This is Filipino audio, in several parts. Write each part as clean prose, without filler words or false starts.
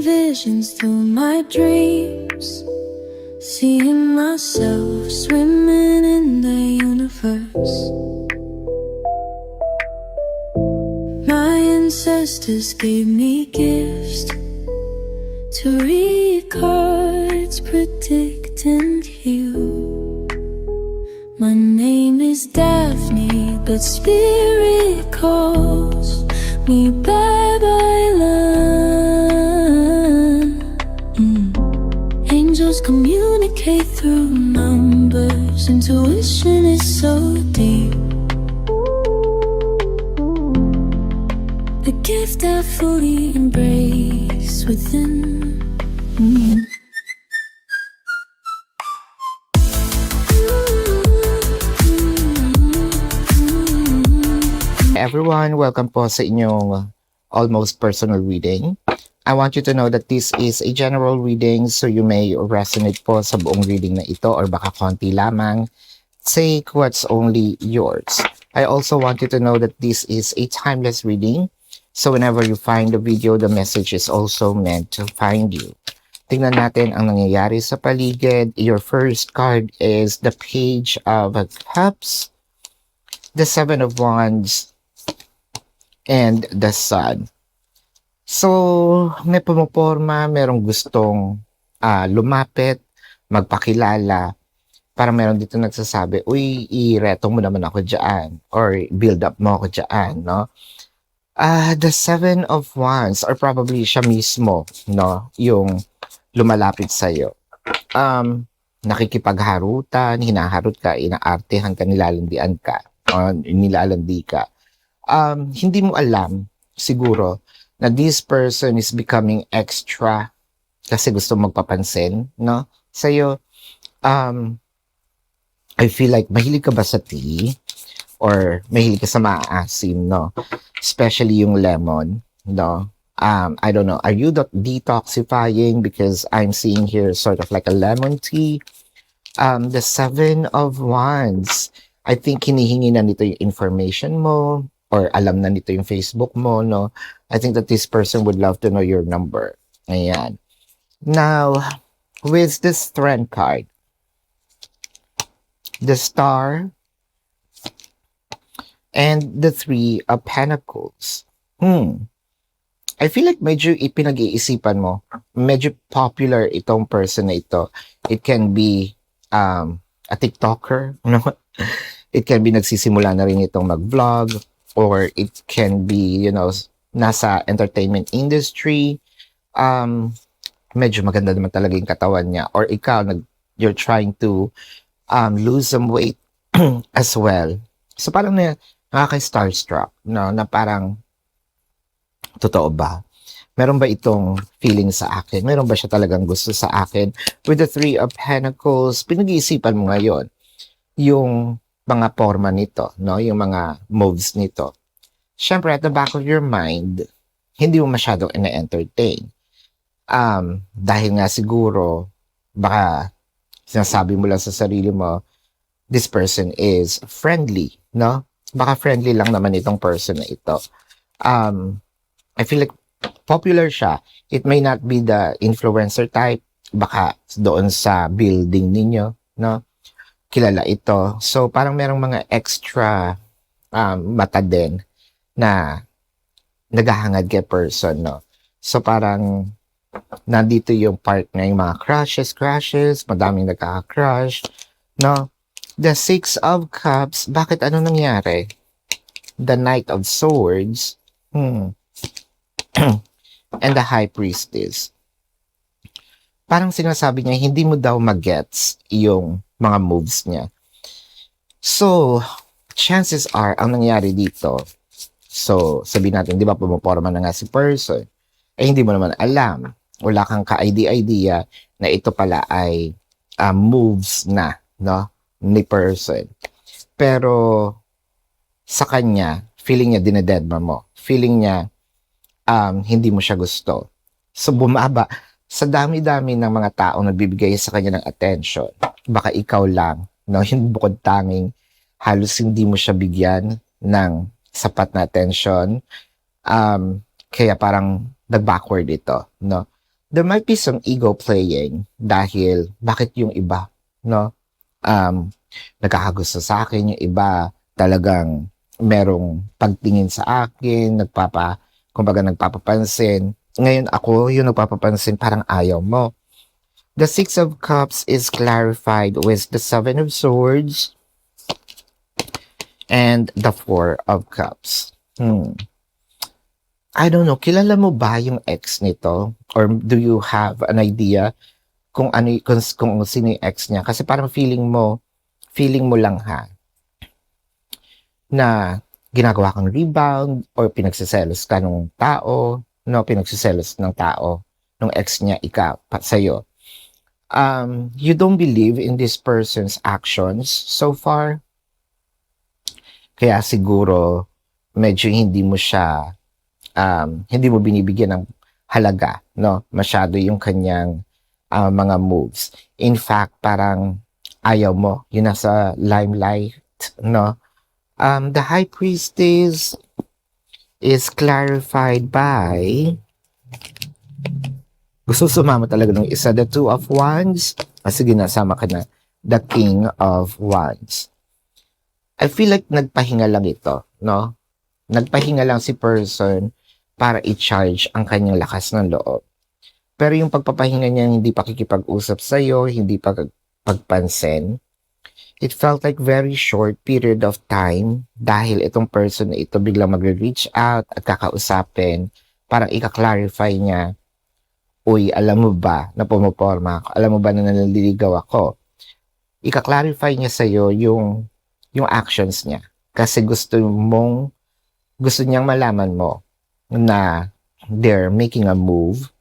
visions through my dreams, seeing myself swimming in the universe. My ancestors gave me gifts to read cards, predict and heal. My name is Daphne, but spirit calls me Babylon. Angels communicate through numbers. Intuition is so deep. The gift I fully embrace within. Everyone, welcome po sa inyong almost personal reading. I want you to know that this is a general reading, so you may resonate po sa buong reading na ito or baka konti lamang. Take what's only yours. I also want you to know that this is a timeless reading, so whenever you find the video, the message is also meant to find you. Tingnan natin ang nangyayari sa paligid. Your first card is the Page of Cups, the Seven of Wands, and the Sun. So, may pumuporma, merong gustong lumapit, magpakilala. Parang meron dito nagsasabi, uy, ireto mo naman ako dyan. Or build up mo ako dyan, no? The Seven of Wands, or probably siya mismo, no? Yung lumalapit sa'yo. Nakikipagharutan, hinaharot ka, inaartehan ka, nilalandian ka, nilalandi ka. Hindi mo alam, siguro, na this person is becoming extra kasi gusto magpapansin, no? Sa'yo, I feel like mahilig ka ba sa tea? Or mahilig ka sa maaasim, no? Especially yung lemon, no? I don't know, are you detoxifying? Because I'm seeing here sort of like a lemon tea. The Seven of Wands, I think hinihingi na nito yung information mo, or alam na nito yung Facebook mo, no? I think that this person would love to know your number. Ayan. Now, with the Strength card, the Star, and the Three of Pentacles. I feel like medyo ipinag-iisipan mo. Medyo popular itong person na ito. It can be a TikToker, no? It can be nagsisimula na rin itong mag-vlog, or it can be, you know, nasa entertainment industry. Medyo maganda naman talaga yung katawan niya. Or ikaw, you're trying to lose some weight as well. So parang nakaka-starstruck, no? Na parang, totoo ba? Meron ba itong feeling sa akin? Meron ba siya talagang gusto sa akin? With the Three of Pentacles, pinag-iisipan mo ngayon yung mga forma nito, no? Yung mga moves nito. Siyempre, at the back of your mind, hindi mo masyadong ina-entertain. Dahil nga siguro, baka sinasabi mo lang sa sarili mo, this person is friendly, no? Baka friendly lang naman itong person na ito. I feel like popular siya. It may not be the influencer type, baka doon sa building ninyo, no? Kilala ito. So, parang merong mga extra mata din na naghahangad kay person, no? So, parang nandito yung part na yung mga crushes, madaming nagkaka-crush, no? The Six of Cups, bakit ano nangyari? The Knight of Swords, and the High Priestess. Parang sinasabi niya, hindi mo daw magets yung mga moves niya. So, chances are, ang nangyari dito, so, sabihin natin, di ba, pumaporma na nga si person, eh, hindi mo naman alam, wala kang ka-idea na ito pala ay moves na, no, ni person. Pero, sa kanya, feeling niya dinededma mo. Feeling niya, hindi mo siya gusto. So, bumaba. Sa dami-dami ng mga tao nagbibigay sa kanya ng attention, baka ikaw lang, no, yung bukod tanging, halos hindi mo siya bigyan ng sapat na attention. Kaya parang nag-backward ito, no? there might be some ego playing dahil bakit yung iba, no? Nagkakagusto sa akin, yung iba talagang merong pagtingin sa akin, kumbaga nagpapapansin. Ngayon ako, yung nagpapapansin, parang ayaw mo. The Six of Cups is clarified with the Seven of Swords and the Four of Cups. I don't know, kilala mo ba yung ex nito? Or do you have an idea kung sino yung ex niya? Kasi parang feeling mo lang ha, na ginagawa kang rebound or pinagsiselos ka ng tao, no? Pinagsiselos ng tao, ng ex niya, sa'yo. You don't believe in this person's actions so far. Kaya siguro, medyo hindi mo binibigyan ng halaga, no? Masyado yung kanyang mga moves. In fact, parang ayaw mo, yun nasa limelight, no? The High Priestess is clarified by, gusto sumama talaga ng isa, the Two of Wands. Sige na, sama ka na. The King of Wands. I feel like nagpahinga lang ito, no? Nagpahinga lang si person para i-charge ang kanyang lakas ng loob. Pero yung pagpapahinga niya, hindi pakikipag-usap sa'yo, hindi pagpansin. It felt like very short period of time dahil itong person na ito biglang magre-reach out at kakausapin, parang ika-clarify niya, uy, alam mo ba na pumaporma ako? Alam mo ba na naliligaw ako? Ika-clarify niya sa'yo yung actions niya. Kasi gusto niyang malaman mo na they're making a move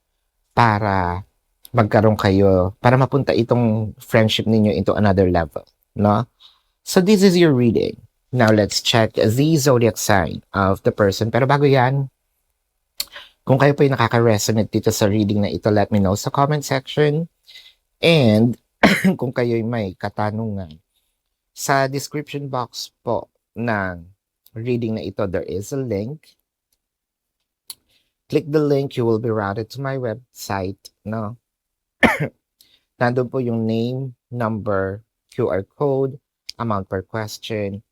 para magkaroon kayo, para mapunta itong friendship ninyo into another level, no? So this is your reading. Now let's check the zodiac sign of the person. Pero bago yan, kung kayo po yung nakaka-resonate dito sa reading na ito, let me know sa comment section. And kung kayo may katanungan, sa description box po ng reading na ito, there is a link. Click the link, you will be routed to my website, no? Nandun po yung name, number, QR code, amount per question.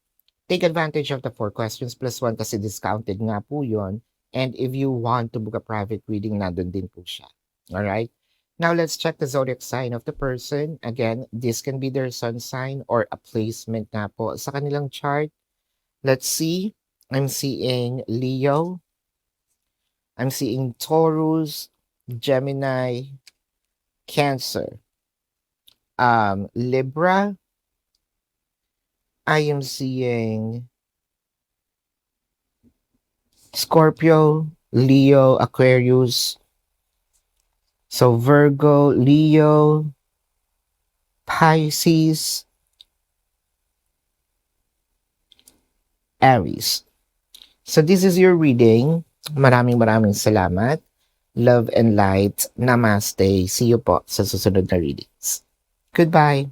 Take advantage of the 4 questions plus 1 kasi discounted nga po yun. And if you want to book a private reading, nandun din po siya. Alright? Now, let's check the zodiac sign of the person. Again, this can be their sun sign or a placement nga po sa kanilang chart. Let's see. I'm seeing Leo. I'm seeing Taurus, Gemini, Cancer. Libra. I am seeing Scorpio, Leo, Aquarius. So Virgo, Leo, Pisces, Aries. So this is your reading. Maraming salamat. Love and light. Namaste. See you po sa susunod na readings. Goodbye.